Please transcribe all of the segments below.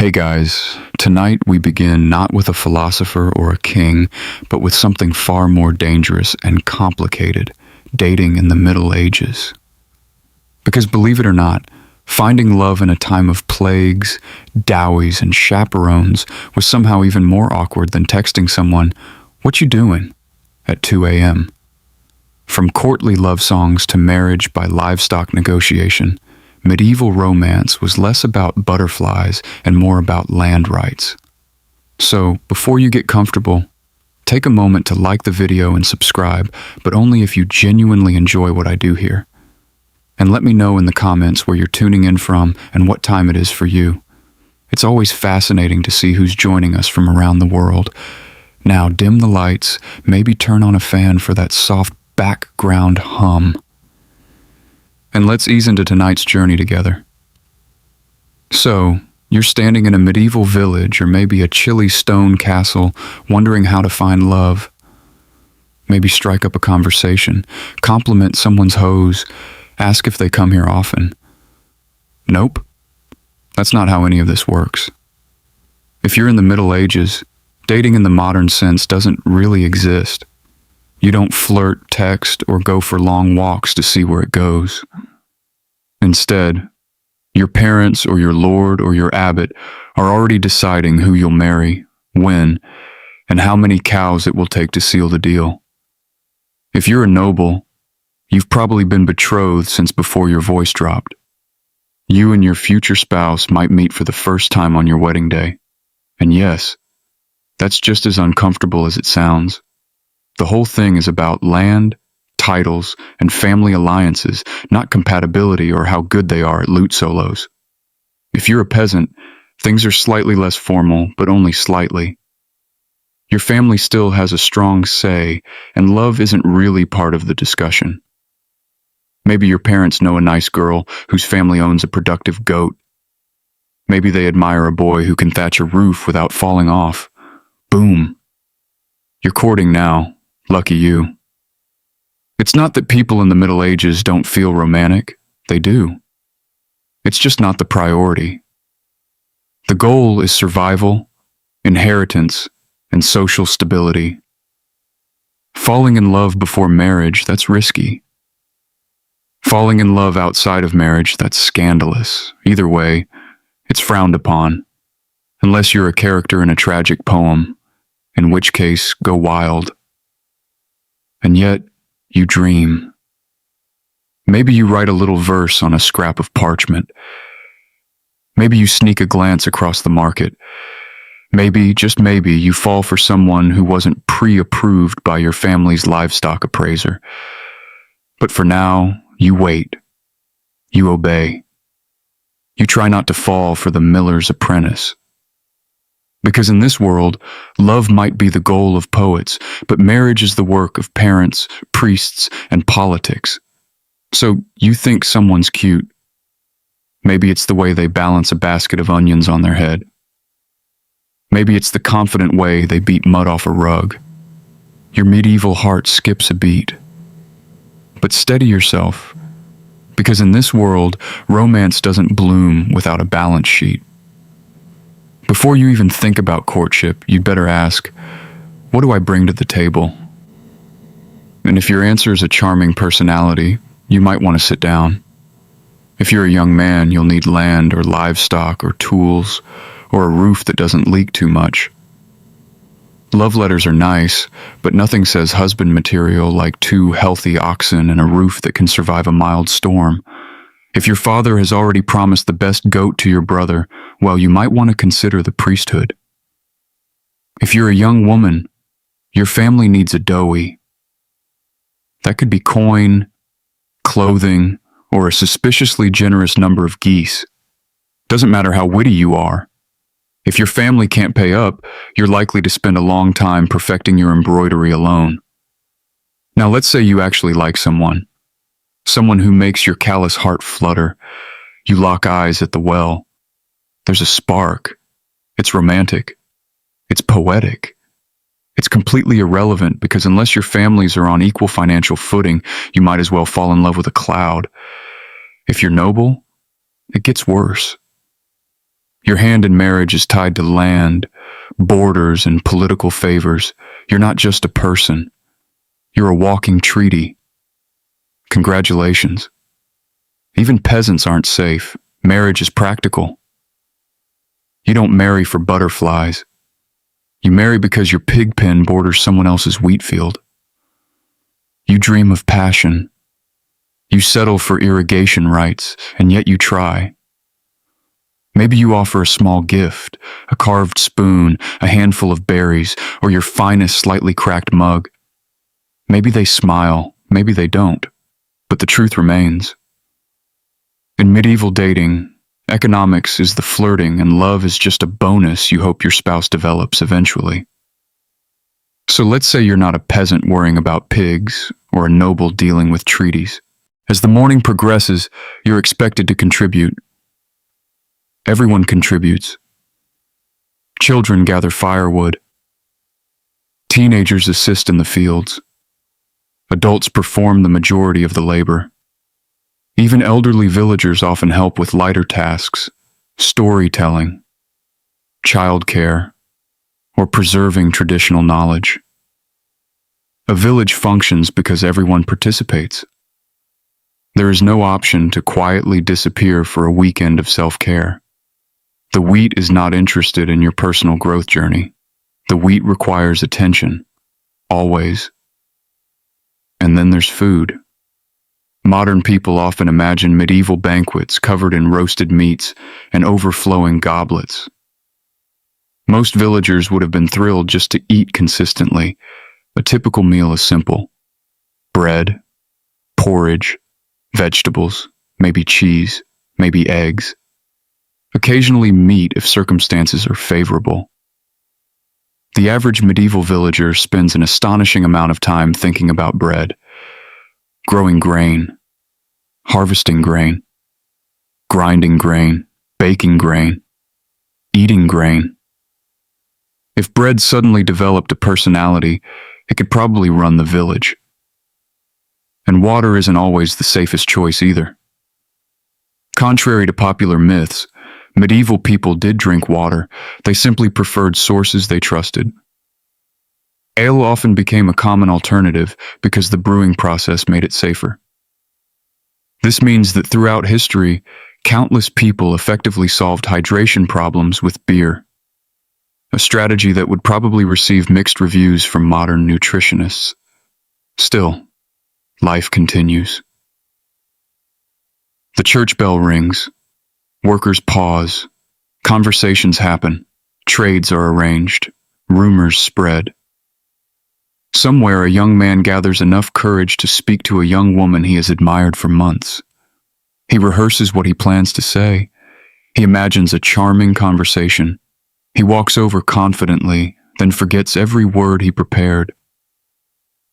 Hey guys, tonight we begin not with a philosopher or a king, but with something far more dangerous and complicated, dating in the Middle Ages. Because believe it or not, finding love in a time of plagues, dowies, and chaperones was somehow even more awkward than texting someone, "What you doing?" at 2 a.m. From courtly love songs to marriage by livestock negotiation, medieval romance was less about butterflies and more about land rights. So, before you get comfortable, take a moment to like the video and subscribe, but only if you genuinely enjoy what I do here. And let me know in the comments where you're tuning in from and what time it is for you. It's always fascinating to see who's joining us from around the world. Now dim the lights, maybe turn on a fan for that soft background hum. And let's ease into tonight's journey together. So, you're standing in a medieval village or maybe a chilly stone castle, wondering how to find love. Maybe strike up a conversation, compliment someone's hose, ask if they come here often. Nope, that's not how any of this works. If you're in the Middle Ages, dating in the modern sense doesn't really exist. You don't flirt, text, or go for long walks to see where it goes. Instead, your parents or your lord or your abbot are already deciding who you'll marry, when, and how many cows it will take to seal the deal. If you're a noble, you've probably been betrothed since before your voice dropped. You and your future spouse might meet for the first time on your wedding day. And yes, that's just as uncomfortable as it sounds. The whole thing is about land, titles, and family alliances, not compatibility or how good they are at lute solos. If you're a peasant, things are slightly less formal, but only slightly. Your family still has a strong say, and love isn't really part of the discussion. Maybe your parents know a nice girl whose family owns a productive goat. Maybe they admire a boy who can thatch a roof without falling off. Boom. You're courting now. Lucky you. It's not that people in the Middle Ages don't feel romantic. They do. It's just not the priority. The goal is survival, inheritance, and social stability. Falling in love before marriage, that's risky. Falling in love outside of marriage, that's scandalous. Either way, it's frowned upon. Unless you're a character in a tragic poem, in which case, go wild. And yet, you dream. Maybe you write a little verse on a scrap of parchment. Maybe you sneak a glance across the market. Maybe, just maybe, you fall for someone who wasn't pre-approved by your family's livestock appraiser. But for now, you wait. You obey. You try not to fall for the miller's apprentice. Because in this world, love might be the goal of poets, but marriage is the work of parents, priests, and politics. So you think someone's cute. Maybe it's the way they balance a basket of onions on their head. Maybe it's the confident way they beat mud off a rug. Your medieval heart skips a beat. But steady yourself, because in this world, romance doesn't bloom without a balance sheet. Before you even think about courtship, you'd better ask, what do I bring to the table? And if your answer is a charming personality, you might want to sit down. If you're a young man, you'll need land or livestock or tools or a roof that doesn't leak too much. Love letters are nice, but nothing says husband material like 2 healthy oxen and a roof that can survive a mild storm. If your father has already promised the best goat to your brother, well, you might want to consider the priesthood. If you're a young woman, your family needs a dowie. That could be coin, clothing, or a suspiciously generous number of geese. Doesn't matter how witty you are. If your family can't pay up, you're likely to spend a long time perfecting your embroidery alone. Now let's say you actually like someone. Someone who makes your callous heart flutter. You lock eyes at the well. There's a spark. It's romantic. It's poetic. It's completely irrelevant because unless your families are on equal financial footing, you might as well fall in love with a cloud. If you're noble, it gets worse. Your hand in marriage is tied to land, borders, and political favors. You're not just a person. You're a walking treaty. Congratulations. Even peasants aren't safe. Marriage is practical. You don't marry for butterflies. You marry because your pig pen borders someone else's wheat field. You dream of passion. You settle for irrigation rights, and yet you try. Maybe you offer a small gift, a carved spoon, a handful of berries, or your finest slightly cracked mug. Maybe they smile, maybe they don't, but the truth remains. In medieval dating, economics is the flirting and love is just a bonus you hope your spouse develops eventually. So let's say you're not a peasant worrying about pigs or a noble dealing with treaties. As the morning progresses, you're expected to contribute. Everyone contributes. Children gather firewood. Teenagers assist in the fields. Adults perform the majority of the labor. Even elderly villagers often help with lighter tasks, storytelling, childcare, or preserving traditional knowledge. A village functions because everyone participates. There is no option to quietly disappear for a weekend of self-care. The wheat is not interested in your personal growth journey. The wheat requires attention, always. And then there's food. Modern people often imagine medieval banquets covered in roasted meats and overflowing goblets. Most villagers would have been thrilled just to eat consistently. A typical meal is simple: bread, porridge, vegetables, maybe cheese, maybe eggs. Occasionally meat if circumstances are favorable. The average medieval villager spends an astonishing amount of time thinking about bread, growing grain, harvesting grain, grinding grain, baking grain, eating grain. If bread suddenly developed a personality, it could probably run the village. And water isn't always the safest choice either. Contrary to popular myths, medieval people did drink water. They simply preferred sources they trusted. Ale often became a common alternative because the brewing process made it safer. This means that throughout history, countless people effectively solved hydration problems with beer, a strategy that would probably receive mixed reviews from modern nutritionists. Still, life continues. The church bell rings. Workers pause. Conversations happen. Trades are arranged. Rumors spread. Somewhere, a young man gathers enough courage to speak to a young woman he has admired for months. He rehearses what he plans to say. He imagines a charming conversation. He walks over confidently, then forgets every word he prepared.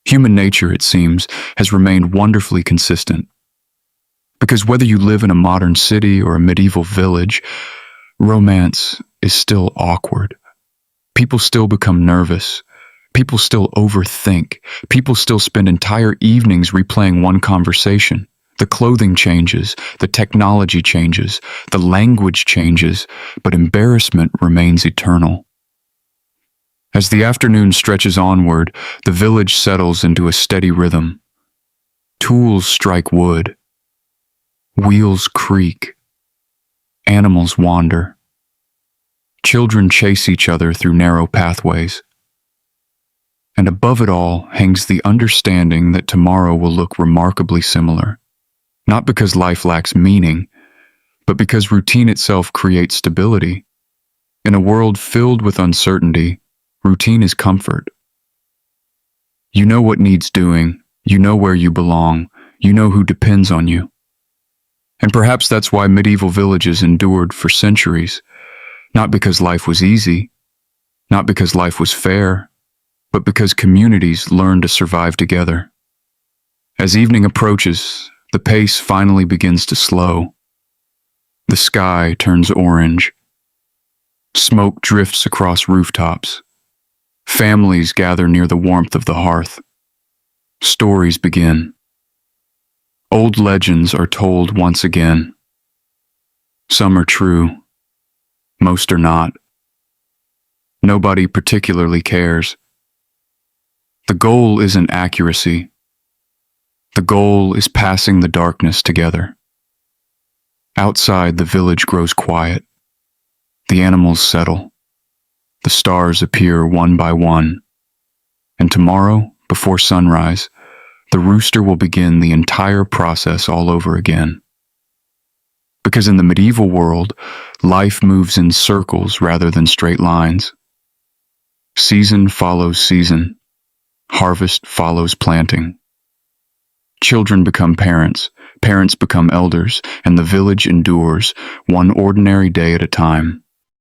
Human nature, it seems, has remained wonderfully consistent. Because whether you live in a modern city or a medieval village, romance is still awkward. People still become nervous. People still overthink. People still spend entire evenings replaying one conversation. The clothing changes, the technology changes, the language changes, but embarrassment remains eternal. As the afternoon stretches onward, the village settles into a steady rhythm. Tools strike wood. Wheels creak. Animals wander. Children chase each other through narrow pathways. And above it all hangs the understanding that tomorrow will look remarkably similar. Not because life lacks meaning, but because routine itself creates stability. In a world filled with uncertainty, routine is comfort. You know what needs doing, you know where you belong, you know who depends on you. And perhaps that's why medieval villages endured for centuries, not because life was easy, not because life was fair, but because communities learned to survive together. As evening approaches, the pace finally begins to slow. The sky turns orange. Smoke drifts across rooftops. Families gather near the warmth of the hearth. Stories begin. Old legends are told once again. Some are true, Most are not. Nobody particularly cares. The goal isn't accuracy. The goal is passing the darkness together. Outside, the village grows quiet. The animals settle. The stars appear one by one. And tomorrow, before sunrise, the rooster will begin the entire process all over again. Because in the medieval world, life moves in circles rather than straight lines. Season follows season. Harvest follows planting. Children become parents, parents become elders, and the village endures, one ordinary day at a time.